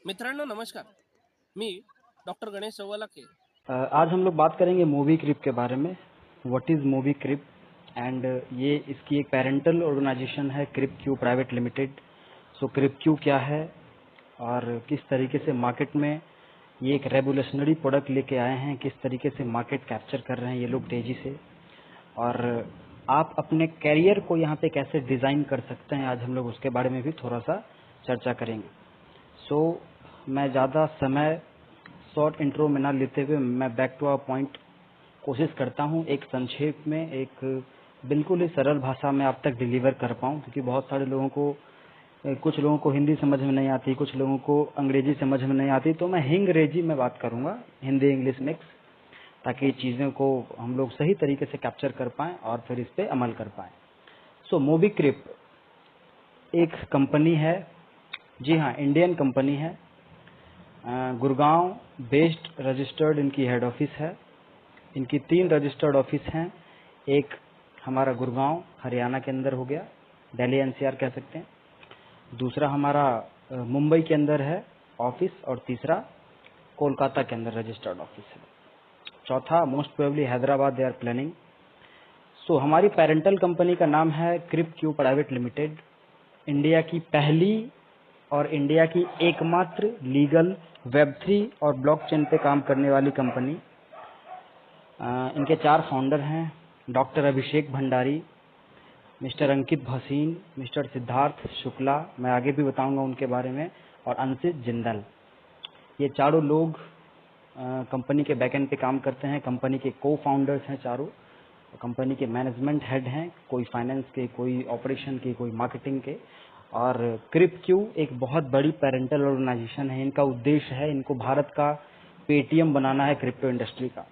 मित्रांनो नमस्कार. मी डॉक्टर गणेश सवालाखे. आज हम लोग बात करेंगे मूवी क्रिप के बारे में. व्हाट इज मूवी क्रिप एंड ये इसकी एक पेरेंटल ऑर्गेनाइजेशन है क्रिप क्यू प्राइवेट लिमिटेड. सो क्रिप क्यू क्या है और किस तरीके से मार्केट में ये एक रेवोल्यूशनरी प्रोडक्ट लेके आए हैं, किस तरीके से मार्केट कैप्चर कर रहे हैं ये लोग तेजी से, और आप अपने कैरियर को यहाँ पे कैसे डिज़ाइन कर सकते हैं, आज हम लोग उसके बारे में भी थोड़ा सा चर्चा करेंगे. सो मैं ज़्यादा समय शॉर्ट इंट्रो में ना लेते हुए मैं बैक टू आवर पॉइंट कोशिश करता हूँ एक संक्षेप में, एक बिल्कुल ही सरल भाषा में आप तक डिलीवर कर पाऊँ, क्योंकि बहुत सारे लोगों को, कुछ लोगों को हिंदी समझ में नहीं आती, कुछ लोगों को अंग्रेजी समझ में नहीं आती, तो मैं हिंगरेजी में बात करूँगा, हिंदी इंग्लिश मिक्स, ताकि चीज़ों को हम लोग सही तरीके से कैप्चर कर पाएँ और फिर इस पर अमल कर पाएँ. सो मोबीक्रिप एक कंपनी है, जी हाँ, इंडियन कंपनी है. गुड़गांव बेस्ड रजिस्टर्ड इनकी हेड ऑफिस है. इनकी 3 रजिस्टर्ड ऑफिस हैं. एक हमारा गुड़गांव हरियाणा के अंदर हो गया, दिल्ली एनसीआर कह सकते हैं. दूसरा हमारा मुंबई के अंदर है ऑफिस, और तीसरा कोलकाता के अंदर रजिस्टर्ड ऑफिस है. चौथा most probably Hyderabad they are planning. So हमारी पेरेंटल कंपनी का नाम है Krip Q private limited. India की पहली और इंडिया की एकमात्र लीगल वेब3 और ब्लॉकचेन पे काम करने वाली कंपनी. इनके 4 फाउंडर हैं, डॉक्टर अभिषेक भंडारी, मिस्टर अंकित भसीन, मिस्टर सिद्धार्थ शुक्ला, मैं आगे भी बताऊंगा उनके बारे में, और अंशित जिंदल. ये चारों लोग कंपनी के बैकएंड पे काम करते हैं. कंपनी के को फाउंडर्स हैं चारों. कंपनी के मैनेजमेंट हेड हैं, कोई फाइनेंस के, कोई ऑपरेशन के, कोई मार्केटिंग के. और क्रिप क्यू एक बहुत बड़ी पेरेंटल ऑर्गेनाइजेशन है. इनका उद्देश्य है, इनको भारत का पेटीएम बनाना है क्रिप्टो इंडस्ट्री का.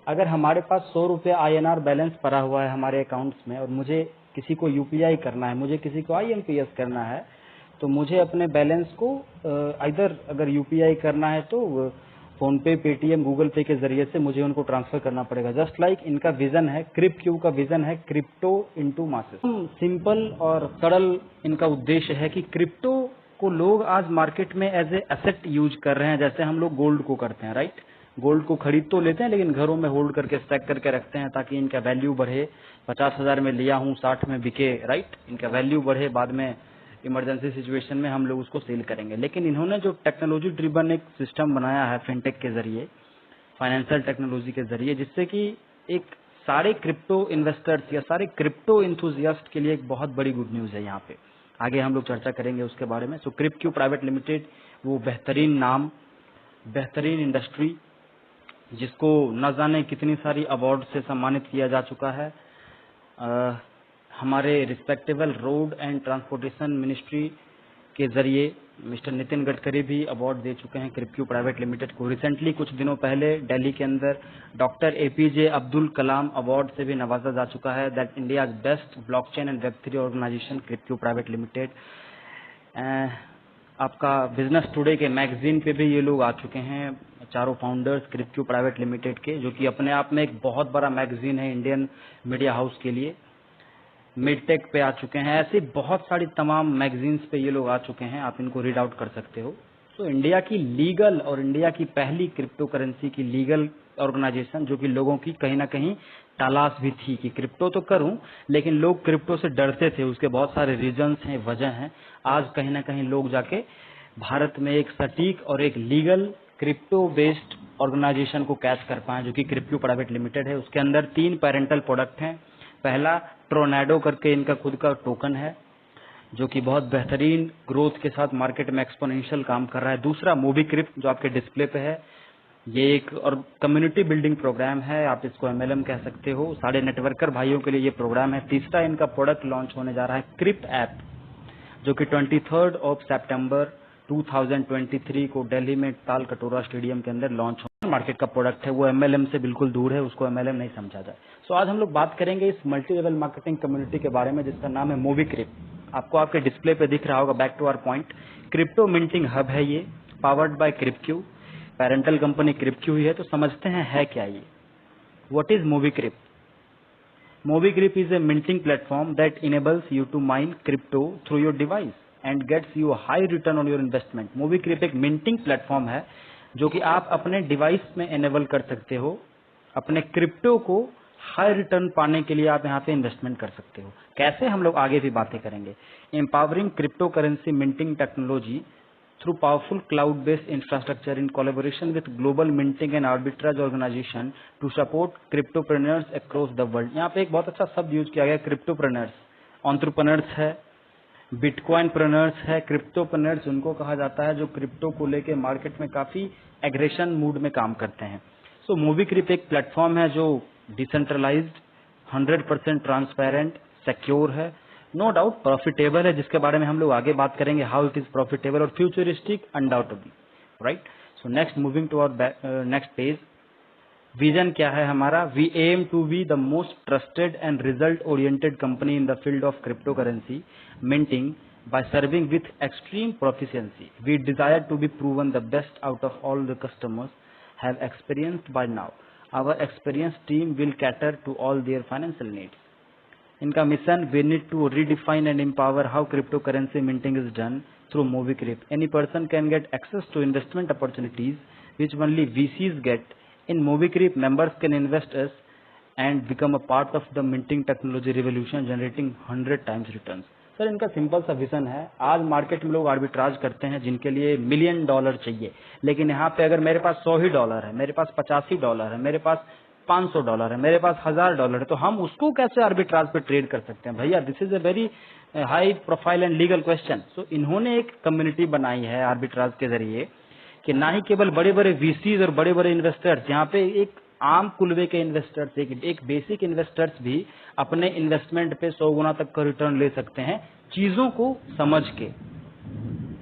अगर हमारे पास 100 रुपये INR बैलेंस पड़ा हुआ है हमारे अकाउंट्स में, और मुझे किसी को UPI करना है, मुझे किसी को IMPS करना है, तो मुझे अपने बैलेंस को इधर अगर UPI करना है तो फोन पे, पेटीएम, गूगल पे के जरिए से मुझे उनको ट्रांसफर करना पड़ेगा. जस्ट लाइक इनका विजन है, क्रिप क्यू का विजन है क्रिप्टो इनटू मासेस. सिंपल और सरल इनका उद्देश्य है कि क्रिप्टो को लोग आज मार्केट में एज ए एसेट यूज कर रहे हैं, जैसे हम लोग गोल्ड को करते हैं, राइट. गोल्ड को खरीद तो लेते हैं, लेकिन घरों में होल्ड करके स्टैक करके रखते हैं ताकि इनका वैल्यू बढ़े. 50,000 में लिया हूँ, 60 में बिके, राइट. इनका वैल्यू बढ़े, बाद में इमरजेंसी सिचुएशन में हम लोग उसको सेल करेंगे. लेकिन इन्होंने जो टेक्नोलॉजी ड्रिवन एक सिस्टम बनाया है फिनटेक के जरिए, फाइनेंशियल टेक्नोलॉजी के जरिए, जिससे कि एक सारे क्रिप्टो इन्वेस्टर्स या सारे क्रिप्टो इंथुजियास्ट के लिए एक बहुत बड़ी गुड न्यूज है. यहाँ पे आगे हम लोग चर्चा करेंगे उसके बारे में. सो क्रिप क्यू प्राइवेट लिमिटेड, वो बेहतरीन नाम, बेहतरीन इंडस्ट्री, जिसको न जाने कितनी सारी अवार्ड से सम्मानित किया जा चुका है. हमारे respectable road and transportation ministry के जरिए मिस्टर नितिन गडकरी भी अवार्ड दे चुके हैं क्रिप क्यू प्राइवेट लिमिटेड को. रिसेंटली कुछ दिनों पहले दिल्ली के अंदर doctor APJ Abdul Kalam award से भी नवाजा जा चुका है. That India best blockchain and वेब3 organisation Krip Q private limited. आपका बिजनेस टुडे के मैगजीन पे भी ये लोग आ चुके हैं, चारों founders Krip Q private limited के, जो कि अपने आप में एक बहुत बड़ा मैगजीन है इंडियन मीडिया हाउस के लिए. मिडटेक पे आ चुके हैं. ऐसी बहुत सारी तमाम मैगजीन्स पे ये लोग आ चुके हैं, आप इनको रीड आउट कर सकते हो. तो इंडिया की लीगल और इंडिया की पहली क्रिप्टो करेंसी की लीगल ऑर्गेनाइजेशन, जो कि लोगों की कहीं ना कहीं तलाश भी थी कि क्रिप्टो तो करूं, लेकिन लोग क्रिप्टो से डरते थे. उसके बहुत सारे रीजंस हैं, वजह हैं. आज कहीं ना कहीं लोग जाके भारत में एक सटीक और एक लीगल क्रिप्टो बेस्ड ऑर्गेनाइजेशन को कैच कर पाए, जो कि क्रिप क्यू प्राइवेट लिमिटेड है. उसके अंदर 3 पेरेंटल प्रोडक्ट हैं. पहला ट्रोनाडो करके इनका खुद का टोकन है, जो कि बहुत बेहतरीन ग्रोथ के साथ मार्केट में एक्सपोनेंशियल काम कर रहा है. दूसरा मोबीक्रिप, जो आपके डिस्प्ले पे है, ये एक और कम्युनिटी बिल्डिंग प्रोग्राम है, आप इसको MLM कह सकते हो. सारे नेटवर्कर भाइयों के लिए ये प्रोग्राम है. तीसरा इनका प्रोडक्ट लॉन्च होने जा रहा है क्रिप्ट ऐप, जो कि 23 सितंबर 2023 को दिल्ली में ताल कटोरा स्टेडियम के अंदर लॉन्च मार्केट का प्रोडक्ट है. वो MLM से बिल्कुल दूर है, उसको MLM नहीं समझा जाए. सो आज हम लोग बात करेंगे इस मल्टी लेवल मार्केटिंग कम्युनिटी के बारे में, जिसका नाम है मोबीक्रिप. आपको आपके डिस्प्ले पे दिख रहा होगा. Back to our point, crypto minting hub है ये, powered by Krip Q. Parental company Krip Q ही है. तो समझते हैं है क्या ये. What is Mobikrip? Mobikrip is a minting platform that enables you to mine crypto through your device. And gets you high return on your investment. Mobikrip एक minting platform है जो कि आप अपने डिवाइस में एनेबल कर सकते हो। अपने क्रिप्टो को हाई रिटर्न पाने के लिए आप यहाँ पे इन्वेस्टमेंट कर सकते हो। कैसे, हम लोग आगे भी बातें करेंगे। Empowering crypto currency minting technology through powerful cloud-based infrastructure in collaboration with global minting and arbitrage organization to support cryptopreneurs across the world। यहाँ पे एक बहुत अच्छा शब्द यूज किया गया, क्रिप्टोप्रेनर्स। एंटरप्रेन्योर्स है, बिटकॉइन प्रेनर्स है, क्रिप्टोप्रेनर्स उनको कहा जाता है जो क्रिप्टो को लेके मार्केट में काफी एग्रेशन मूड में काम करते हैं। सो मोबीक्रिप एक प्लेटफॉर्म है जो डिसेंट्रलाइज्ड, 100% ट्रांसपेरेंट, सिक्योर है, नो डाउट प्रॉफिटेबल है, जिसके बारे में हम लोग आगे बात करेंगे, हाउ इट इज प्रॉफिटेबल, और futuristic undoubtedly, right. So next, moving to our next page. Vision क्या है हमारा? We aim to be the most trusted and result oriented company in the field of crypto currency minting by serving with extreme proficiency. We desire to be proven the best out of all the customers have experienced by now. Our experienced team will cater to all their financial needs. इनका mission, we need to redefine and empower how cryptocurrency minting is done through MobiCrypt. Any person can get access to investment opportunities which only VCs get. In MobiCrypt, members can invest us and become a part of the minting technology revolution, generating 100 times returns. Sir, इनका simple सा vision है। आज market में लोग arbitrage करते हैं जिनके लिए $1 मिलियन चाहिए, लेकिन यहाँ पे अगर मेरे पास $100 है, मेरे पास $85 है, मेरे पास $500 है, मेरे पास $1000 है, तो हम उसको कैसे आर्बिट्राज पे ट्रेड कर सकते हैं? भैया, this is a very high profile and legal question. So इन्होंने एक कम्युनिटी बनाई है आर्बिट्राज के जरिए कि ना ही केवल बड़े बड़े वीसीज और बड़े बड़े इन्वेस्टर्स, यहाँ पे एक आम कुलवे के इन्वेस्टर्स, एक बेसिक इन्वेस्टर्स भी अपने इन्वेस्टमेंट पे 100 गुना तक का रिटर्न ले सकते हैं, चीजों को समझ के,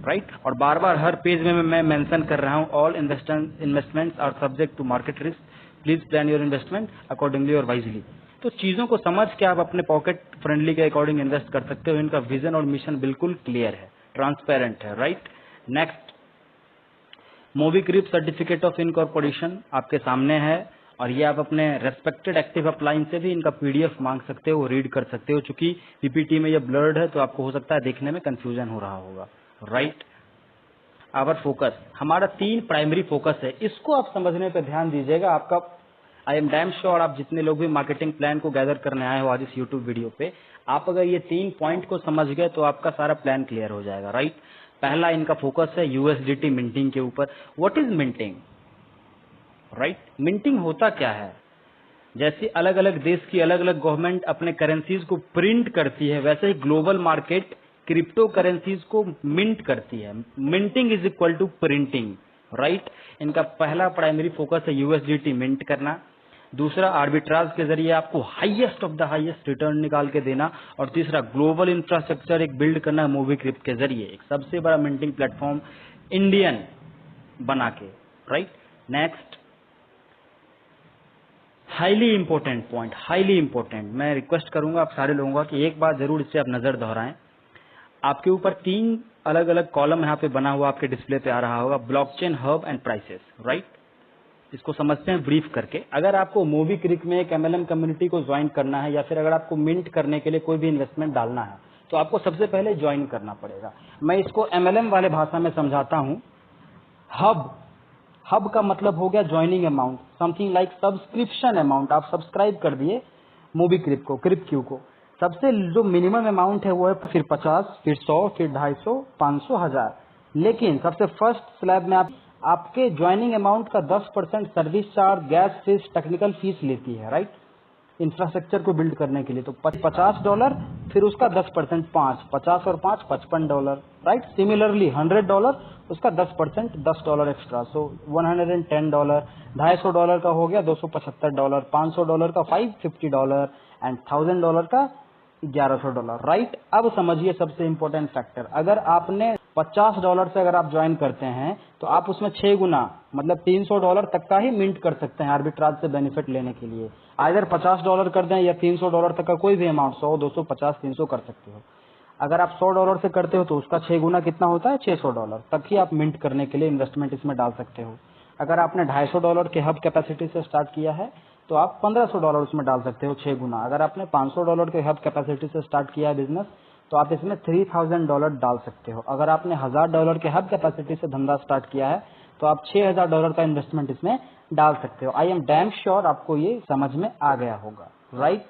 राइट। और बार बार हर पेज में मैं मेंशन कर रहा हूं, all investments are subject to market risk, please plan your investment accordingly और वाइजली। तो चीजों को समझ के आप अपने पॉकेट फ्रेंडली के अकॉर्डिंग इन्वेस्ट कर सकते हो। इनका विजन और मिशन बिल्कुल क्लियर है, ट्रांसपेरेंट है, right. Next, Mobikrip certificate of incorporation आपके सामने है, और ये आप अपने रेस्पेक्टेड एक्टिव अपलाइन से भी इनका पीडीएफ मांग सकते हो, रीड कर सकते हो। चूंकि पीपीटी में ये ब्लर्ड है तो आपको हो सकता है देखने में कंफ्यूजन हो रहा होगा, राइट। आवर फोकस, हमारा 3 प्राइमरी फोकस है, इसको आप समझने पे ध्यान दीजिएगा। आपका, आई एम डैम श्योर, आप जितने लोग भी मार्केटिंग प्लान को गैदर करने आए हो आज इस यूट्यूब वीडियो पे, आप अगर ये 3 पॉइंट को समझ गए तो आपका सारा प्लान क्लियर हो जाएगा, राइट। पहला इनका फोकस है यूएसडीटी मिंटिंग के ऊपर। What is minting, right. Minting होता क्या है? जैसे अलग अलग देश की अलग अलग गवर्नमेंट अपने करेंसीज को प्रिंट करती है, वैसे ही ग्लोबल मार्केट क्रिप्टो करेंसीज को मिंट करती है। Minting is equal to printing, right. इनका पहला प्राइमरी फोकस है यूएसडीटी मिंट करना, दूसरा आर्बिट्राज के जरिए आपको highest of the highest return निकाल के देना, और तीसरा ग्लोबल इंफ्रास्ट्रक्चर एक बिल्ड करना है मोबीक्रिप के जरिए, एक सबसे बड़ा मिंटिंग प्लेटफॉर्म इंडियन बना के, right. Next, highly important point, highly important, मैं रिक्वेस्ट करूंगा आप सारे लोगों का कि एक बार जरूर इससे आप नजर दोहराएं। आपके ऊपर 3 अलग अलग कॉलम यहाँ पे बना हुआ आपके डिस्प्ले पे आ रहा होगा, blockchain, hub and prices, right. इसको समझते हैं ब्रीफ करके। अगर आपको मोबीक्रिप में एक एमएलएम कम्युनिटी को ज्वाइन करना है, या फिर अगर आपको मिंट करने के लिए कोई भी इन्वेस्टमेंट डालना है, तो आपको सबसे पहले ज्वाइन करना पड़ेगा। मैं इसको एमएलएम वाले भाषा में समझाता हूँ। हब का मतलब हो गया joining amount, something like subscription amount. आप सब्सक्राइब कर दिए मोबीक्रिप को, क्रिप्क्यू को, सबसे जो मिनिमम अमाउंट है वो है फिर 50, फिर 100, फिर 250, 500, 1000। लेकिन सबसे फर्स्ट स्लैब में आपके ज्वाइनिंग अमाउंट का 10% service charge, gas fees, technical fees लेती है, राइट, इंफ्रास्ट्रक्चर को बिल्ड करने के लिए। तो $50, फिर उसका 10% 5, 50 और 5 $55, राइट। सिमिलरली $100, उसका 10% $10 एक्स्ट्रा, सो $110, $250 का हो गया $275, $500 का $550 एंड $1000 का $1100, राइट। अब समझिए सबसे इम्पोर्टेंट फैक्टर, अगर आपने $50 से अगर आप ज्वाइन करते हैं तो आप उसमें 6 गुना मतलब $300 तक का ही मिंट कर सकते हैं आर्बिट्राज से बेनिफिट लेने के लिए। अगर $50 कर दें या $300 तक का कोई भी अमाउंट, 100, 200, 50, 300 कर सकते हो। अगर आप $100 से करते हो तो उसका 6 गुना कितना होता है, $600 तक ही आप मिंट करने के लिए इन्वेस्टमेंट इसमें डाल सकते हो। अगर आपने $250 के हब कैपेसिटी से स्टार्ट किया है तो आप $1500 उसमें डाल सकते हो, 6 गुना। अगर आपने $500 के हब कैपेसिटी से स्टार्ट किया है बिजनेस तो आप इसमें $3000 डाल सकते हो। अगर आपने $1000 के हब कैपेसिटी से धंधा स्टार्ट किया है तो आप $6000 का इन्वेस्टमेंट इसमें डाल सकते हो। आई एम डैम श्योर आपको ये समझ में आ गया होगा, राइट।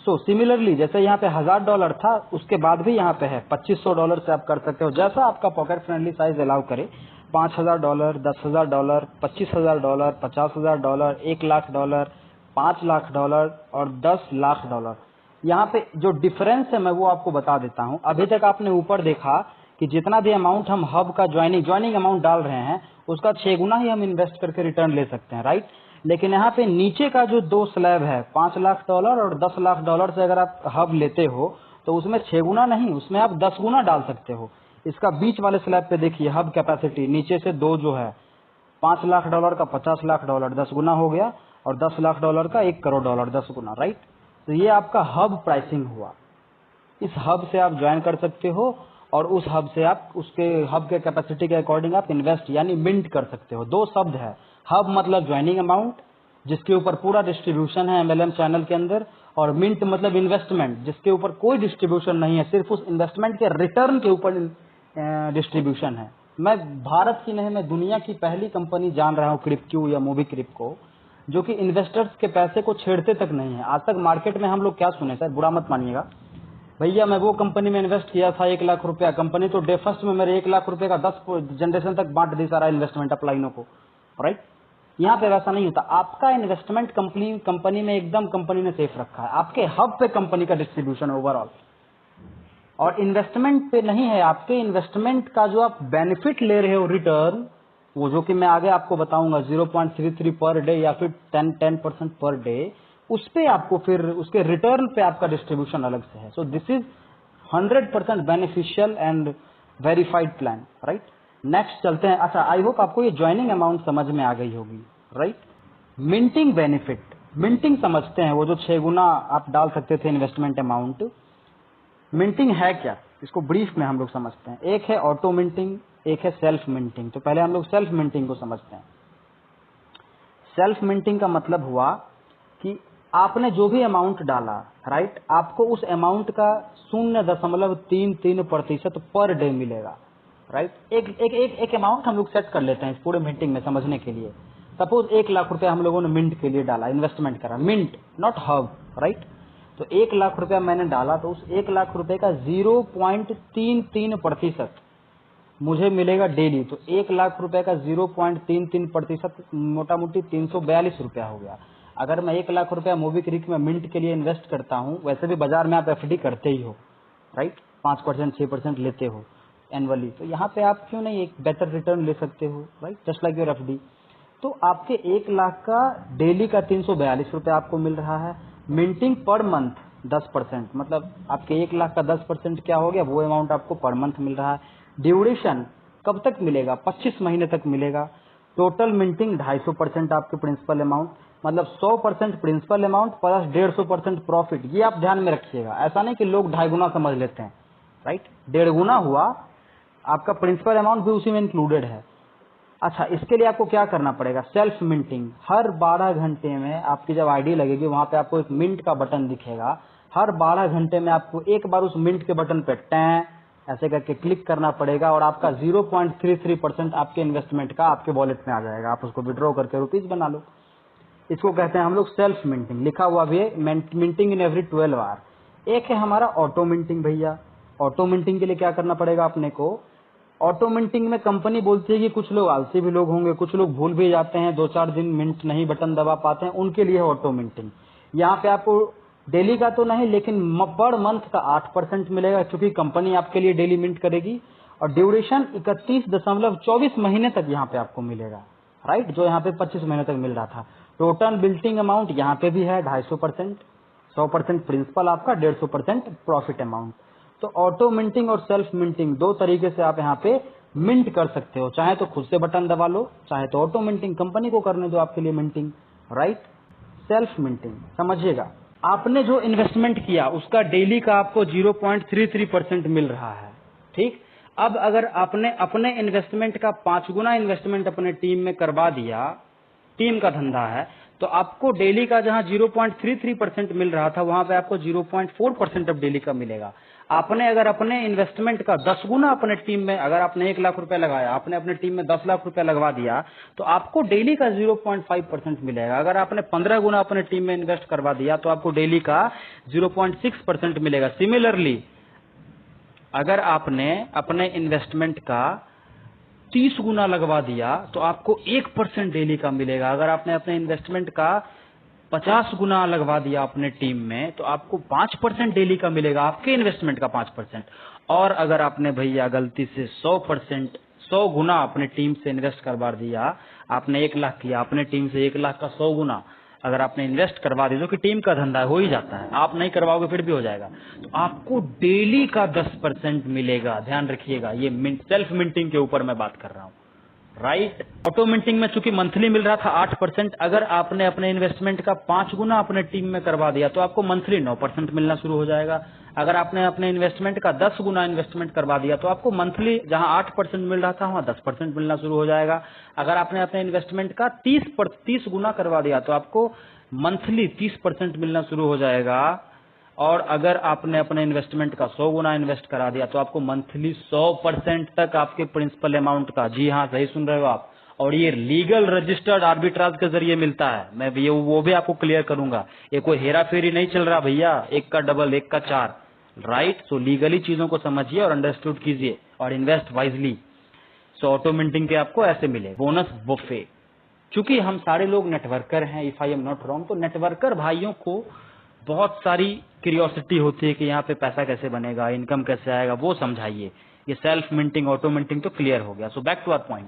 सो सिमिलरली जैसे यहाँ पे $1000 था, उसके बाद भी यहाँ पे है $2500 से आप कर सकते हो, जैसा आपका पॉकेट फ्रेंडली साइज अलाउ करे। $5000, $10,000, $25,000, $50,000, $1,00,000, $5,00,000 और $10,00,000। यहाँ पे जो डिफरेंस है मैं वो आपको बता देता हूँ। अभी तक आपने ऊपर देखा कि जितना भी अमाउंट हम हब का ज्वाइनिंग अमाउंट डाल रहे हैं उसका 6 गुना ही हम इन्वेस्ट करके रिटर्न ले सकते हैं, राइट। लेकिन यहाँ पे नीचे का जो 2 स्लैब है $5,00,000 और $10,00,000 से अगर आप हब लेते हो तो उसमें 6 गुना नहीं, उसमें आप 10 गुना डाल सकते हो। इसका बीच वाले स्लैब पे देखिए हब कैपेसिटी नीचे से 2 जो है $5,00,000 का $50,00,000 10 गुना हो गया और $10,00,000 का $1,00,00,000 10 गुना, राइट। तो ये आपका हब प्राइसिंग हुआ। इस हब से आप ज्वाइन कर सकते हो और उस हब से आप उसके हब के कैपेसिटी के अकॉर्डिंग आप इन्वेस्ट यानी मिंट कर सकते हो। 2 शब्द है, हब मतलब ज्वाइनिंग अमाउंट जिसके ऊपर पूरा डिस्ट्रीब्यूशन है MLM चैनल के अंदर, और मिंट मतलब इन्वेस्टमेंट जिसके ऊपर कोई डिस्ट्रीब्यूशन नहीं है, सिर्फ उस इन्वेस्टमेंट के रिटर्न के ऊपर डिस्ट्रीब्यूशन है। मैं भारत की नहीं, मैं दुनिया की पहली कंपनी जान रहा हूँ क्रिप्क्यू या मूवी क्रिप को, जो कि इन्वेस्टर्स के पैसे को छेड़ते तक नहीं है। आज तक मार्केट में हम लोग क्या सुने, सर बुरा मत मानिएगा भैया, मैं वो कंपनी में इन्वेस्ट किया था $1,00,000, कंपनी तो डे फर्स्ट में मेरे $1,00,000 का 10 जनरेशन तक बांट दी सारा इन्वेस्टमेंट अपलाइनों को, राइट। यहाँ पे वैसा नहीं होता। आपका इन्वेस्टमेंट कंपनी में एकदम कंपनी ने सेफ रखा है, आपके हब पे कंपनी का डिस्ट्रीब्यूशन ओवरऑल, और इन्वेस्टमेंट पे नहीं है। आपके इन्वेस्टमेंट का जो आप बेनिफिट ले रहे हो रिटर्न, वो जो कि मैं आगे आपको बताऊंगा 0.33 पर डे या फिर 10% पर डे, उस पे आपको फिर उसके रिटर्न पे आपका डिस्ट्रीब्यूशन अलग से है। So this is 100% beneficial and verified plan, right. Next चलते हैं। अच्छा, आई होप आपको ये ज्वाइनिंग अमाउंट समझ में आ गई होगी, राइट। मिंटिंग बेनिफिट, मिंटिंग समझते हैं, वो जो 6 गुना आप डाल सकते थे इन्वेस्टमेंट अमाउंट। मिंटिंग है क्या, इसको ब्रीफ में हम लोग समझते हैं। एक है ऑटो मिंटिंग, एक है सेल्फ मिंटिंग। तो पहले हम लोग सेल्फ मिंटिंग को समझते हैं। सेल्फ मिंटिंग का मतलब हुआ कि आपने जो भी अमाउंट डाला, राइट, आपको उस अमाउंट का 0.33% पर डे मिलेगा, राइट। एक अमाउंट हम लोग सेट कर लेते हैं इस पूरे मिंटिंग में समझने के लिए। सपोज $1,00,000 हम लोगों ने मिंट के लिए डाला, इन्वेस्टमेंट करा, मिंट नॉट हब, राइट। तो $1,00,000 मैंने डाला तो उस $1,00,000 का 0.33% मुझे मिलेगा डेली। तो $1,00,000 का 0.33% मोटा मोटी ₹342 हो गया। अगर मैं $1,00,000 मूवी क्रिक में मिंट के लिए इन्वेस्ट करता हूँ, वैसे भी बाजार में आप FD करते ही हो, राइट, 5% 6% लेते हो एनुअली, तो यहाँ पे आप क्यों नहीं एक बेटर रिटर्न ले सकते हो, right, just like your FD। तो आपके 1,00,000 का डेली का ₹342 आपको मिल रहा है। मिंटिंग पर मंथ 10%, मतलब आपके 1,00,000 का 10% क्या हो गया, वो अमाउंट आपको पर मंथ मिल रहा है। ड्यूरेशन कब तक मिलेगा, 25 महीने तक मिलेगा। टोटल मिंटिंग 250% आपके प्रिंसिपल अमाउंट, मतलब 100% प्रिंसिपल अमाउंट प्लस 150% प्रॉफिट। ये आप ध्यान में रखिएगा, ऐसा नहीं कि लोग 2.5 गुना समझ लेते हैं, राइट। 1.5 गुना हुआ, आपका प्रिंसिपल अमाउंट भी उसी में इंक्लूडेड है। अच्छा, इसके लिए आपको क्या करना पड़ेगा, सेल्फ मिंटिंग। हर 12 घंटे में आपकी जब आईडी लगेगी वहां पे आपको एक मिंट का बटन दिखेगा। हर 12 घंटे में आपको एक बार उस मिंट के बटन पे टैं ऐसे करके क्लिक करना पड़ेगा और आपका 0.33% आपके इन्वेस्टमेंट का आपके वॉलेट में आ जाएगा। आप उसको विड्रॉ करके रुपीज बना लो। इसको कहते हैं हम लोग सेल्फ मिंटिंग। लिखा हुआ भी है मिंटिंग इन एवरी 12 आवर। एक है हमारा ऑटो मिंटिंग। भैया ऑटो मिंटिंग के लिए क्या करना पड़ेगा अपने को, ऑटो मिंटिंग में कंपनी बोलती है कि कुछ लोग आलसी भी लोग होंगे, कुछ लोग भूल भी जाते हैं, 2-4 दिन मिंट नहीं बटन दबा पाते हैं, उनके लिए ऑटो मिंटिंग। यहाँ पे आपको डेली का तो नहीं लेकिन पर मंथ का 8% मिलेगा, क्योंकि कंपनी आपके लिए डेली मिंट करेगी। और ड्यूरेशन 31.24 महीने तक यहाँ पे आपको मिलेगा, राइट, जो यहाँ पे 25 महीने तक मिल रहा था। टोटल बिल्टिंग अमाउंट यहाँ पे भी है 250%, 100% प्रिंसिपल आपका, 150% प्रॉफिट अमाउंट। तो ऑटो मिंटिंग और सेल्फ मिंटिंग 2 तरीके से आप यहाँ पे मिंट कर सकते हो। चाहे तो खुद से बटन दबा लो, चाहे तो ऑटो मिंटिंग कंपनी को करने दो आपके लिए मिंटिंग, राइट। सेल्फ मिंटिंग समझिएगा, आपने जो इन्वेस्टमेंट किया उसका डेली का आपको 0.33% मिल रहा है, ठीक। अब अगर आपने अपने इन्वेस्टमेंट का 5 गुना इन्वेस्टमेंट अपने टीम में करवा दिया, टीम का धंधा है, तो आपको डेली का जहां 0.33% मिल रहा था वहां पे आपको 0.4% अब डेली का मिलेगा। आपने अगर अपने इन्वेस्टमेंट का 10 गुना अपने टीम में, अगर आपने 1 लाख रुपया लगाया, आपने अपने टीम में 10 लाख रुपया लगवा दिया, तो आपको डेली का 0.5% मिलेगा। अगर आपने 15 गुना अपने टीम में इन्वेस्ट करवा दिया तो आपको डेली का 0.6% मिलेगा। सिमिलरली अगर आपने अपने इन्वेस्टमेंट का 30 गुना लगवा दिया तो आपको 1% डेली का मिलेगा। अगर आपने अपने इन्वेस्टमेंट का 50 गुना लगवा दिया अपने टीम में तो आपको 5% डेली का मिलेगा, आपके इन्वेस्टमेंट का 5%। और अगर आपने भैया गलती से 100 गुना अपने टीम से इन्वेस्ट करवा दिया, आपने 1 लाख किया, अपने टीम से 1 लाख का 100 गुना अगर आपने इन्वेस्ट करवा दिया, जो कि टीम का धंधा हो ही जाता है, आप नहीं करवाओगे फिर भी हो जाएगा, तो आपको डेली का 10% मिलेगा। ध्यान रखिएगा, ये सेल्फ मिंटिंग के ऊपर मैं बात कर रहा हूँ, राइट। ऑटो मिंटिंग में चूंकि मंथली मिल रहा था 8%, अगर आपने अपने इन्वेस्टमेंट का 5 गुना अपने टीम में करवा दिया तो आपको मंथली 9% मिलना शुरू हो जाएगा। अगर आपने अपने इन्वेस्टमेंट का 10 गुना इन्वेस्टमेंट करवा दिया तो आपको मंथली जहां 8% मिल रहा था वहां 10% मिलना शुरू हो जाएगा। अगर आपने अपने इन्वेस्टमेंट का 30 गुना करवा दिया तो आपको मंथली 30% मिलना शुरू हो जाएगा। और अगर आपने अपने इन्वेस्टमेंट का 100 गुना इन्वेस्ट करा दिया तो आपको मंथली 100% तक आपके प्रिंसिपल अमाउंट का, जी हाँ सही सुन रहे हो आप, और ये लीगल रजिस्टर्ड आर्बिट्राज के जरिए मिलता है। मैं ये वो भी आपको क्लियर करूंगा, ये कोई हेरा फेरी नहीं चल रहा भैया, 1 का डबल 1 का 4, राइट। सो लीगली चीजों को समझिए और अंडरस्टूड कीजिए और इन्वेस्ट वाइजली। सो ऑटो मिंटिंग के आपको ऐसे मिले बोनस बुफे। चूंकि हम सारे लोग नेटवर्कर हैं, if I am not wrong, तो नेटवर्कर भाइयों को बहुत सारी क्यूरियोसिटी होती है कि यहाँ पे पैसा कैसे बनेगा, इनकम कैसे आएगा, वो समझाइए। ये सेल्फ मिंटिंग, ऑटो मिंटिंग तो क्लियर हो गया। So back to our point,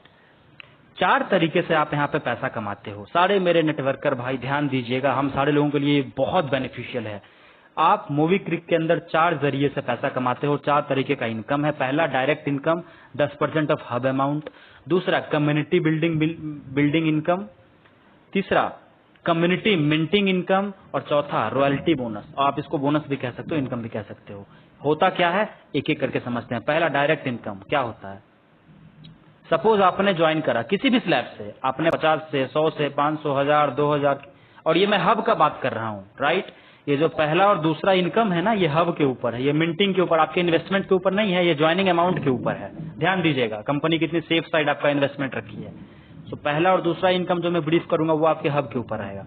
4 तरीके से आप यहाँ पे पैसा कमाते हो। सारे मेरे नेटवर्कर भाई ध्यान दीजिएगा, हम सारे लोगों के लिए बहुत बेनिफिशियल है। आप मोबीक्विक के अंदर 4 जरिए से पैसा कमाते हो, 4 तरीके का इनकम है। पहला direct income 10% of hub amount, दूसरा कम्युनिटी बिल्डिंग इनकम, तीसरा कम्युनिटी मिंटिंग इनकम, और चौथा रॉयल्टी बोनस। आप इसको बोनस भी कह सकते हो, इनकम भी कह सकते हो। होता क्या है एक एक करके समझते हैं। पहला डायरेक्ट इनकम क्या होता है। सपोज आपने ज्वाइन करा किसी भी स्लैब से, आपने 50 से 100 से 500 1000 2000, और ये मैं हब का बात कर रहा हूँ, राइट। ये जो पहला और दूसरा इनकम है ना, ये हब के ऊपर है, ये मिंटिंग के ऊपर, आपके इन्वेस्टमेंट के ऊपर नहीं है, ये ज्वाइनिंग अमाउंट के ऊपर है। ध्यान दीजिएगा कंपनी कितनी सेफ साइड आपका इन्वेस्टमेंट रखी है। तो पहला और दूसरा इनकम जो मैं ब्रीफ करूंगा वो आपके हब के ऊपर रहेगा।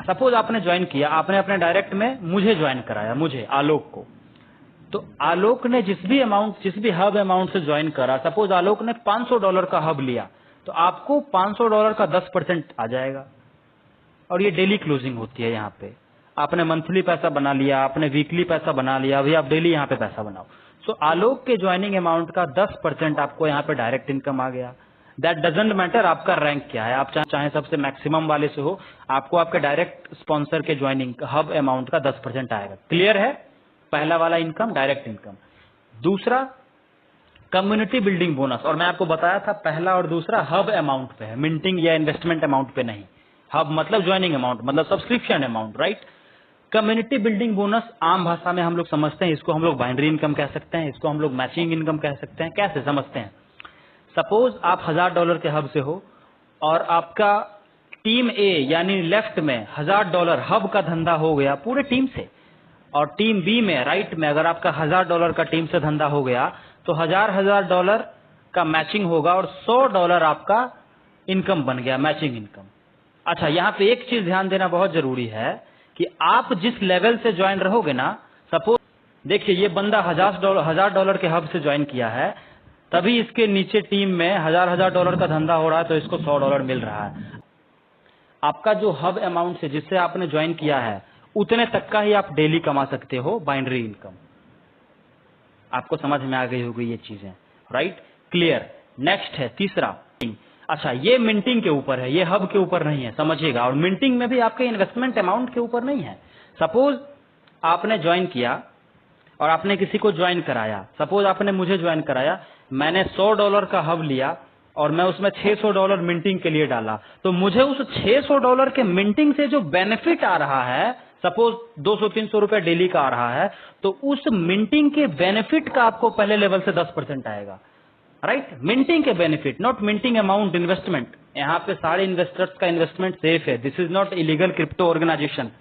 सपोज आपने ज्वाइन किया, आपने अपने डायरेक्ट में मुझे ज्वाइन कराया, मुझे आलोक को, तो आलोक ने जिस भी हब अमाउंट से ज्वाइन करा, सपोज आलोक ने $500 का हब लिया, तो आपको $500 का 10% आ जाएगा। और ये डेली क्लोजिंग होती है। यहाँ पे आपने मंथली पैसा बना लिया, आपने वीकली पैसा बना लिया, अभी आप डेली यहाँ पे पैसा बनाओ। सो आलोक के ज्वाइनिंग अमाउंट का 10% आपको यहाँ पे डायरेक्ट इनकम आ गया। दैट डजेंट मैटर आपका रैंक क्या है, आप चाहे सबसे मैक्सिमम वाले से हो, आपको आपके डायरेक्ट स्पॉन्सर के ज्वाइनिंग हब अमाउंट का 10% आएगा। क्लियर है, पहला वाला इनकम डायरेक्ट इनकम। दूसरा कम्युनिटी बिल्डिंग बोनस, और मैं आपको बताया था पहला और दूसरा हब अमाउंट पे है, मिंटिंग या इन्वेस्टमेंट अमाउंट पे नहीं। हब मतलब ज्वाइनिंग अमाउंट, मतलब subscription amount, right. Community building bonus आम भाषा में हम लोग समझते हैं, इसको हम लोग बाइनरी इनकम कह सकते हैं, इसको हम लोग मैचिंग इनकम कह सकते हैं। कैसे समझते हैं, सपोज आप $1000 के हब से हो और आपका टीम ए यानी लेफ्ट में $1000 हब का धंधा हो गया पूरे टीम से, और टीम बी में राइट में अगर आपका $1000 का टीम से धंधा हो गया तो $1000 का मैचिंग होगा और $100 आपका इनकम बन गया, मैचिंग इनकम। अच्छा, यहाँ पे एक चीज ध्यान देना बहुत जरूरी है कि आप जिस लेवल से ज्वाइन रहोगे ना, सपोज देखिए ये बंदा $1000 के हब से ज्वाइन किया है, तभी इसके नीचे टीम में $1000 का धंधा हो रहा है तो इसको $100 मिल रहा है। आपका जो हब अमाउंट से जिससे आपने ज्वाइन किया है उतने तक का ही आप डेली कमा सकते हो बाइनरी इनकम। आपको समझ में आ गई होगी ये चीजें, राइट, क्लियर। नेक्स्ट है तीसरा। अच्छा, ये मिंटिंग के ऊपर है, ये हब के ऊपर नहीं है, समझिएगा। और मिंटिंग में भी आपके इन्वेस्टमेंट अमाउंट के ऊपर नहीं है। सपोज आपने ज्वाइन किया और आपने किसी को ज्वाइन कराया, सपोज आपने मुझे ज्वाइन कराया, मैंने $100 का हब लिया और मैं उसमें $600 मिंटिंग के लिए डाला, तो मुझे उस $600 के मिंटिंग से जो बेनिफिट आ रहा है, सपोज 200-300 रुपए डेली का आ रहा है, तो उस मिंटिंग के बेनिफिट का आपको पहले लेवल से 10% आएगा, राइट। मिंटिंग के benefit, not minting amount investment, यहाँ पे सारे इन्वेस्टर्स का इन्वेस्टमेंट सेफ है। This is not illegal crypto organisation.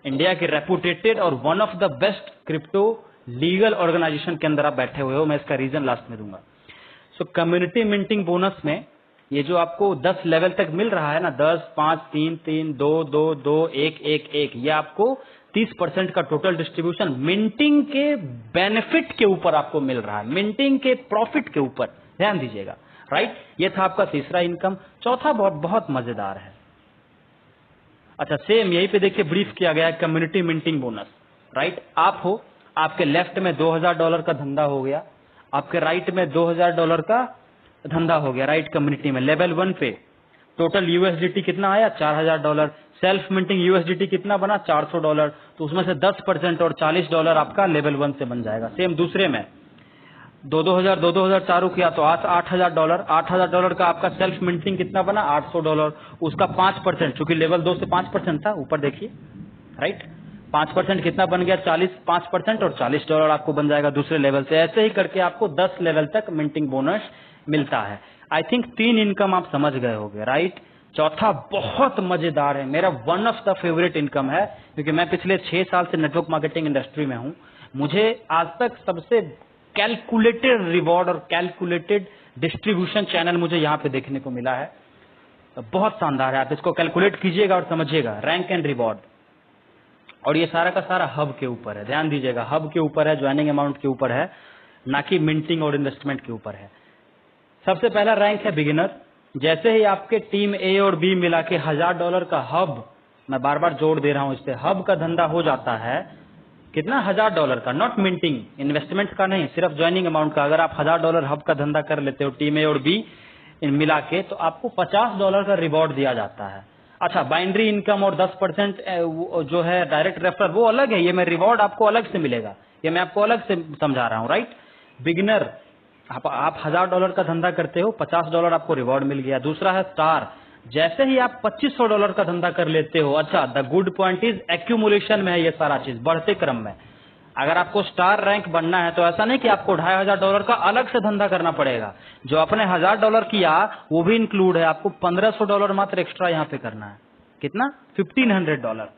India के रेपुटेटेड और one of the best crypto legal organisation के अंदर आप बैठे हुए हो। मैं इसका रीजन लास्ट में दूंगा। सो कम्युनिटी मिंटिंग बोनस में ये जो आपको 10 लेवल तक मिल रहा है ना, 10, 5, 3, 3, 2, 2, 2, 1, 1, 1, ये आपको 30% का टोटल डिस्ट्रीब्यूशन मिंटिंग के बेनिफिट के ऊपर आपको मिल रहा है, मिंटिंग के प्रॉफिट के ऊपर। ध्यान दीजिएगा, राइट। ये था आपका तीसरा इनकम। चौथा बहुत मजेदार है। अच्छा, सेम यहीं पे देखिए ब्रीफ किया गया है, कम्युनिटी मिंटिंग बोनस, राइट। आप हो, आपके लेफ्ट में $2000 का धंधा हो गया, आपके राइट में $2000 का धंधा हो गया, राइट। कम्युनिटी में लेवल 1 पे टोटल यूएसडीटी कितना आया? $4000। सेल्फ मिंटिंग यूएसडीटी कितना बना? $400। तो उसमें से 10% और $40 आपका लेवल 1 से बन जाएगा। सेम दूसरे में 2-2000 चालू किया तो $8000। $8000 का आपका सेल्फ मिंटिंग कितना बना? $800। उसका 5%, चूंकि लेवल 2 से 5% था, ऊपर देखिए, राइट। 5% कितना बन गया? 5% और $40 आपको बन जाएगा दूसरे लेवल से। ऐसे ही करके आपको 10 लेवल तक मिंटिंग बोनस मिलता है। आई थिंक 3 इनकम आप समझ गए होंगे, राइट। चौथा बहुत मजेदार है, मेरा one of the favourite income है, क्योंकि मैं पिछले 6 साल से नेटवर्क मार्केटिंग इंडस्ट्री में हूं। मुझे आज तक सबसे कैलकुलेटेड रिवॉर्ड और कैलकुलेटेड डिस्ट्रीब्यूशन चैनल मुझे यहाँ पे देखने को मिला है। तो बहुत शानदार है, आप इसको कैलकुलेट कीजिएगा और समझिएगा। रैंक एंड रिवॉर्ड, और ये सारा का सारा हब के ऊपर है। ध्यान दीजिएगा, हब के ऊपर है, ज्वाइनिंग अमाउंट के ऊपर है, ना कि मिंटिंग और इन्वेस्टमेंट के ऊपर है। सबसे पहला रैंक है बिगिनर। जैसे ही आपके टीम ए और बी मिला के $1000 का हब, मैं बार बार जोड़ दे रहा हूं इस पे, हब का धंधा हो जाता है कितना? $1000 का, नॉट मिंटिंग, इन्वेस्टमेंट का नहीं, सिर्फ ज्वाइनिंग अमाउंट का। अगर आप $1000 हब का धंधा कर लेते हो टीम ए और बी मिला के, तो आपको $50 का रिवॉर्ड दिया जाता है। अच्छा, बाइनरी इनकम और 10% जो है डायरेक्ट रेफरल, वो अलग है। ये मैं रिवॉर्ड आपको अलग से मिलेगा, ये मैं आपको अलग से समझा रहा हूँ, राइट। बिगिनर, आप $1000 का धंधा करते हो, $50 आपको रिवॉर्ड मिल गया। दूसरा है स्टार। जैसे ही आप $2500 का धंधा कर लेते हो, अच्छा, the good point is accumulation में है ये सारा चीज, बढ़ते क्रम में। अगर आपको स्टार रैंक बनना है तो ऐसा नहीं कि आपको $2500 का अलग से धंधा करना पड़ेगा। जो आपने $1000 किया वो भी इंक्लूड है, आपको $1500 मात्र एक्स्ट्रा यहाँ पे करना है। कितना? $1500।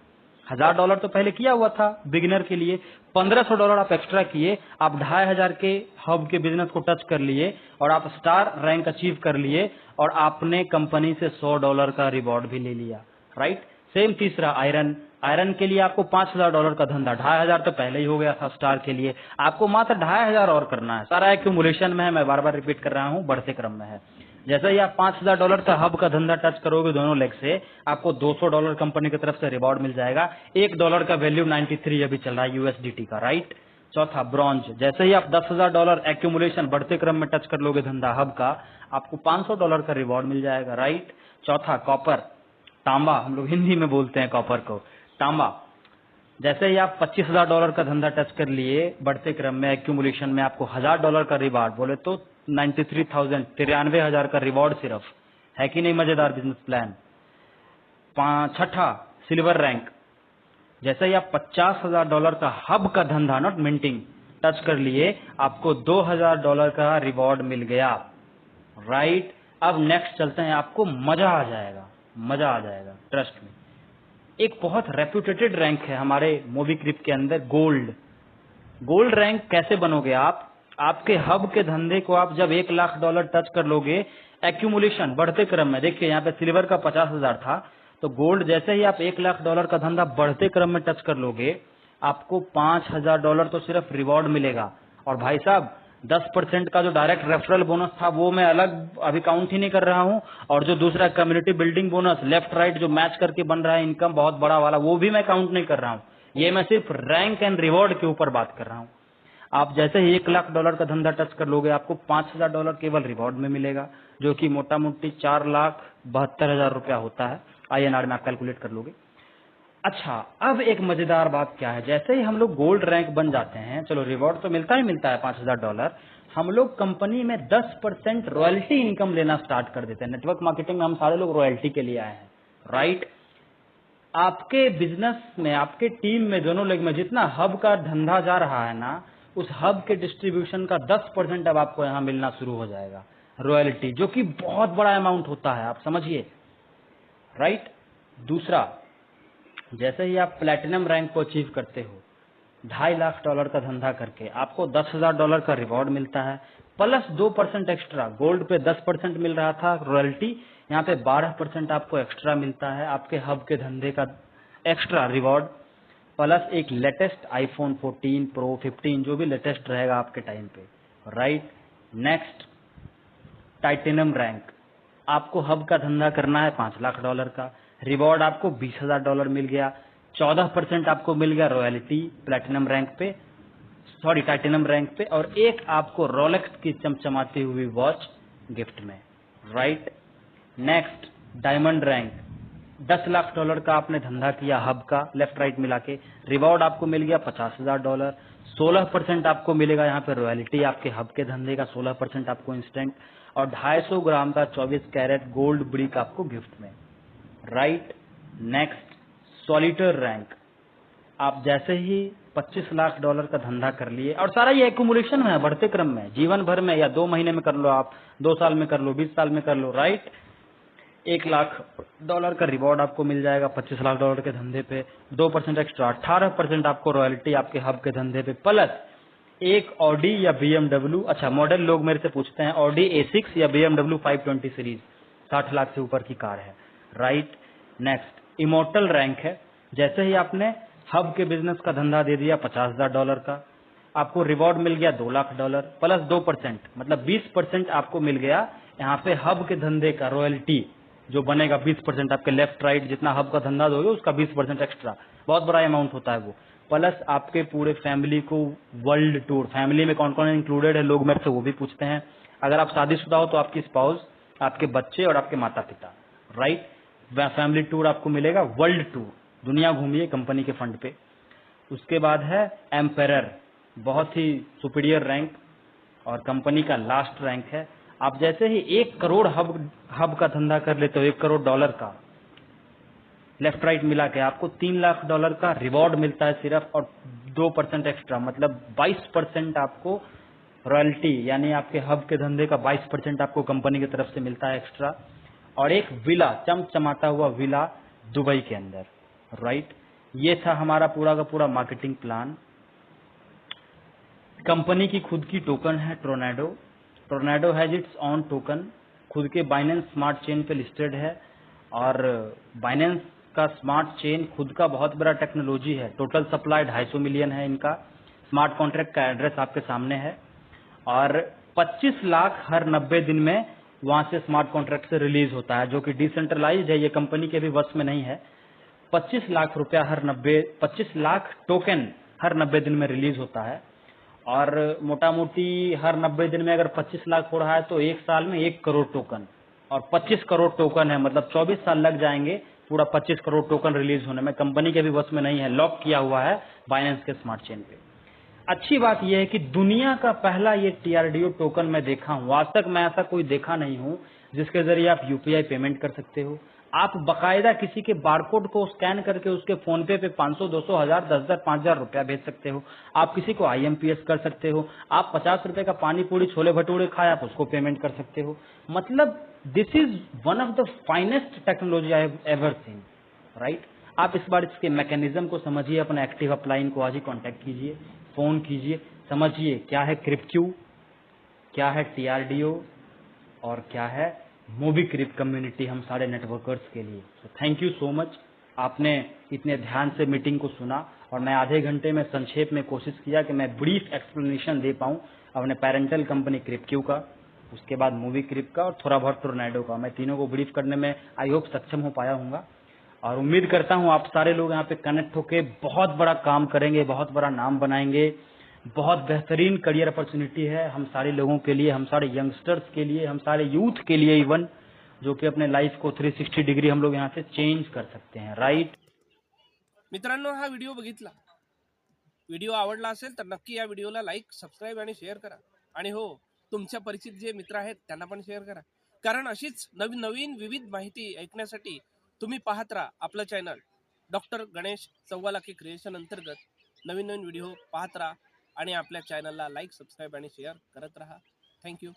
$1000 तो पहले किया हुआ था बिगिनर के लिए, $1500 आप एक्स्ट्रा किए, आप 2500 के हब के बिजनेस को टच कर लिए और आप स्टार रैंक अचीव कर लिए, और आपने कंपनी से $100 का रिवॉर्ड भी ले लिया, राइट। सेम तीसरा आयरन। आयरन के लिए आपको $5000 का धंधा, 2500 तो पहले ही हो गया था स्टार के लिए, आपको मात्र 2500 और करना है। सारा एक्यूमुलेशन में है, मैं बार बार रिपीट कर रहा हूँ, बढ़ते क्रम में है। जैसे ही आप $5000 का हब का धंधा टच करोगे दोनों लेग से, आपको $200 कंपनी की तरफ से रिवॉर्ड मिल जाएगा। $1 का वैल्यू 93 अभी चल रहा है यूएसडीटी का, राइट। चौथा ब्रॉन्ज। जैसे ही आप $10,000 एक्यूमुलेशन बढ़ते क्रम में टच कर लोगे धंधा हब का, आपको $500 का रिवॉर्ड मिल जाएगा, राइट। चौथा कॉपर, तांबा, हम लोग हिंदी में बोलते हैं कॉपर को, तांबा। जैसे ही आप $25,000 का धंधा टच कर लिए बढ़ते क्रम में एक्यूमुलेशन में, आपको $1000 का रिवॉर्ड, बोले तो 93,000, 93,000 का रिवॉर्ड सिर्फ है। कि नहीं मजेदार बिजनेस प्लान। छठा सिल्वर रैंक। जैसे ही आप $50,000 का हब का धंधा, नॉट मिंटिंग, टच कर लिए, आपको $2000 का रिवॉर्ड मिल गया, राइट। अब नेक्स्ट चलते हैं, आपको मजा आ जाएगा, मजा आ जाएगा, ट्रस्ट में। एक बहुत रेप्यूटेटेड रैंक है हमारे मोबीक्रिप के अंदर, गोल्ड। गोल्ड रैंक कैसे बनोगे आप? आपके हब के धंधे को आप जब $1 लाख टच कर लोगे, एक्यूमुलेशन बढ़ते क्रम में, देखिए यहाँ पे सिल्वर का 50,000 था, तो गोल्ड जैसे ही आप $1 लाख का धंधा बढ़ते क्रम में टच कर लोगे, आपको $5,000 तो सिर्फ रिवॉर्ड मिलेगा। और भाई साहब 10% का जो डायरेक्ट रेफरल बोनस था वो मैं अलग अभी काउंट ही नहीं कर रहा हूं, और जो दूसरा community building bonus left right जो मैच करके बन रहा है इनकम बहुत बड़ा वाला, वो भी मैं काउंट नहीं कर रहा हूं। ये मैं सिर्फ रैंक एंड रिवॉर्ड के ऊपर बात कर रहा हूं। आप जैसे ही $1 लाख का धंधा टच कर लोगे, आपको $5,000 केवल रिवॉर्ड में मिलेगा, जो कि मोटा मोटी 4,72,000 रुपया होता है। INR में आप कैलकुलेट कर लोगे। अच्छा, अब एक मजेदार बात क्या है, जैसे ही हम लोग गोल्ड रैंक बन जाते हैं, चलो रिवॉर्ड तो मिलता ही मिलता है $5,000, हम लोग कंपनी में 10% रॉयल्टी इनकम लेना स्टार्ट कर देते हैं। नेटवर्क मार्केटिंग में हम सारे लोग रॉयल्टी के लिए आए हैं, राइट। आपके बिजनेस में, आपके टीम में, दोनों लेग में जितना हब का धंधा जा रहा है ना, उस हब के डिस्ट्रीब्यूशन का 10% अब आपको यहाँ मिलना शुरू हो जाएगा। रॉयल्टी, जो कि बहुत बड़ा अमाउंट होता है, आप समझिए, राइट। दूसरा, जैसे ही आप प्लैटिनम रैंक को अचीव करते हो, $2.5 लाख का धंधा करके आपको $10,000 का रिवॉर्ड मिलता है, प्लस 2% एक्स्ट्रा। गोल्ड पे 10% मिल रहा था रॉयल्टी, यहाँ पे 12% आपको एक्स्ट्रा मिलता है आपके हब के धंधे का एक्स्ट्रा रिवॉर्ड, प्लस एक लेटेस्ट आईफोन 14 प्रो 15 जो भी लेटेस्ट रहेगा आपके टाइम पे, राइट। नेक्स्ट, टाइटेनियम रैंक, आपको हब का धंधा करना है $5 लाख का, रिवॉर्ड आपको $20,000 मिल गया, 14% आपको मिल गया रॉयल्टी प्लैटिनम रैंक पे, सॉरी टाइटेनियम रैंक पे, और एक आपको रोलेक्स की चमचमाती हुई वॉच गिफ्ट में, right. Next, diamond rank, $10 lakh का आपने धंधा किया हब का लेफ्ट राइट मिला के, रिवॉर्ड आपको मिल गया $50,000, 16% आपको मिलेगा यहाँ पे रॉयल्टी आपके हब के धंधे का, 16% आपको इंस्टेंट, और 250 ग्राम का 24 कैरेट गोल्ड ब्रिक आपको गिफ्ट में, राइट। नेक्स्ट, सॉलिटर रैंक, आप जैसे ही $25 लाख का धंधा कर लिए, और सारा ये एक्यूमुलेशन में है, बढ़ते क्रम में, जीवन भर में, या 2 महीने में कर लो आप, 2 साल में कर लो, 20 साल में कर लो, राइट। $1 लाख का रिवॉर्ड आपको मिल जाएगा $25 लाख के धंधे पे, 2% एक्स्ट्रा, 18% आपको रॉयल्टी आपके हब के धंधे पे, प्लस एक ऑडी या BMW, अच्छा मॉडल लोग मेरे से पूछते हैं, ऑडी A6 या BMW 520 सीरीज, 60 लाख से ऊपर की कार है, राइट। नेक्स्ट, इमोर्टल रैंक है, जैसे ही आपने हब के बिजनेस का धंधा दे दिया $50,000 का, आपको रिवॉर्ड मिल गया $2 लाख प्लस 2%, मतलब 20% आपको मिल गया यहाँ पे हब के धंधे का रॉयल्टी जो बनेगा 20%, आपके लेफ्ट राइट जितना हब का धंधा दोगे उसका 20% एक्स्ट्रा, बहुत बड़ा अमाउंट होता है वो, प्लस आपके पूरे फैमिली को वर्ल्ड टूर, फैमिली में कौन कौन इंक्लूडेड है लोग मेरे से वो भी पूछते हैं, अगर आप शादीशुदा हो तो आपकी स्पाउस, आपके बच्चे और आपके माता पिता, राइट। फैमिली टूर आपको मिलेगा, वर्ल्ड टूर, दुनिया घूमिए कंपनी के फंड पे। उसके बाद है एम्पेरर, बहुत ही सुपीरियर रैंक और कंपनी का लास्ट रैंक है। आप जैसे ही 1 करोड़ हब का धंधा कर लेते हो, $1 करोड़ का लेफ्ट राइट मिला के, आपको $3 लाख का रिवॉर्ड मिलता है सिर्फ, और 2% एक्स्ट्रा, मतलब 22% आपको रॉयल्टी, यानी आपके हब के धंधे का 22% आपको कंपनी की तरफ से मिलता है एक्स्ट्रा, और एक विला, चमचमाता हुआ विला दुबई के अंदर, राइट। ये था हमारा पूरा का पूरा मार्केटिंग प्लान। कंपनी की खुद की टोकन है tornado, tornado has its on token, खुद के बाइनेंस स्मार्ट चेन पे लिस्टेड है, और बाइनेंस का स्मार्ट चेन खुद का बहुत बड़ा टेक्नोलॉजी है, टोटल सप्लाई 250 मिलियन है इनका, स्मार्ट कॉन्ट्रैक्ट का एड्रेस आपके सामने है, और 25 लाख हर 90 दिन में वहां से स्मार्ट कॉन्ट्रैक्ट से रिलीज होता है, जो कि डिसेंट्रलाइज्ड है, ये कंपनी के भी वश में नहीं है। 25 लाख रुपया 25 लाख टोकन हर 90 दिन में रिलीज होता है, और मोटा मोटी हर 90 दिन में अगर 25 लाख हो रहा है तो एक साल में 1 करोड़ टोकन, और 25 करोड़ टोकन है, मतलब 24 साल लग जाएंगे पूरा 25 करोड़ टोकन रिलीज होने में, कंपनी के भी वश में नहीं है, लॉक किया हुआ है बाइनेंस के स्मार्ट चेन पे। अच्छी बात यह है कि दुनिया का पहला ये TRDO टोकन मैं देखा हूं, आज तक मैं ऐसा कोई देखा नहीं हूं जिसके जरिए आप UPI पेमेंट कर सकते हो, आप बकायदा किसी के बारकोड को स्कैन करके उसके फोन पे 500, 200, 1000, 10,000, 5,000 रुपया भेज सकते हो, आप किसी को IMPS कर सकते हो, आप 50 रुपए का पानी पूरी छोले भटूरे खाए आप उसको पेमेंट कर सकते हो, मतलब this is one of the finest technology I have ever seen, right. आप इस बार इसके मैकेनिज्म को समझिए, अपने एक्टिव अपलाइन को आज ही कांटेक्ट कीजिए, फोन कीजिए, समझिए क्या है क्रिप्क्यू, क्या है TRDO, और क्या है मोबीक्रिप कम्युनिटी हम सारे नेटवर्कर्स के लिए। तो थैंक यू सो मच, आपने इतने ध्यान से मीटिंग को सुना, और मैं आधे घंटे में संक्षेप में कोशिश किया कि मैं ब्रीफ एक्सप्लेनेशन दे पाऊं अपने पेरेंटल कंपनी क्रिप्क्यू का, उसके बाद मोबीक्रिप का, और थोड़ा बहुत टोर्नेडो का, मैं तीनों को ब्रीफ करने में आई होप सक्षम हो पाया हूँगा, और उम्मीद करता हूँ आप सारे लोग यहाँ पे कनेक्ट होके बहुत बड़ा काम करेंगे, बहुत बड़ा नाम बनाएंगे, बहुत बेहतरीन करियर अपॉर्चुनिटी है हम सारे लोगों के लिए, हम सारे यंगस्टर्स के लिए, हम सारे यूथ के लिए इवन, जो कि अपने लाइफ को 360 डिग्री हम लोग यहाँ से चेंज कर सकते हैं, राइट। मित्रांनो, हा व्हिडिओ बघितला, व्हिडिओ आवडला असेल तर नक्की या व्हिडिओला लाईक, सबस्क्राईब आणि शेअर करा, आणि हो, तुमच्या परिचित जे मित्र आहेत त्यांना पण शेअर करा, कारण अशीच नवीन नवीन विविध माहिती ऐकण्यासाठी तुम्ही पाहत राहा आपलं चॅनल डॉक्टर गणेश सव्वालाखी क्रिएशन अंतर्गत नवीन नवीन व्हिडिओ पाहत राहा, आणि आपल्या चॅनलला लाईक, सबस्क्राईब आणि शेअर करत राहा। थँक्यू।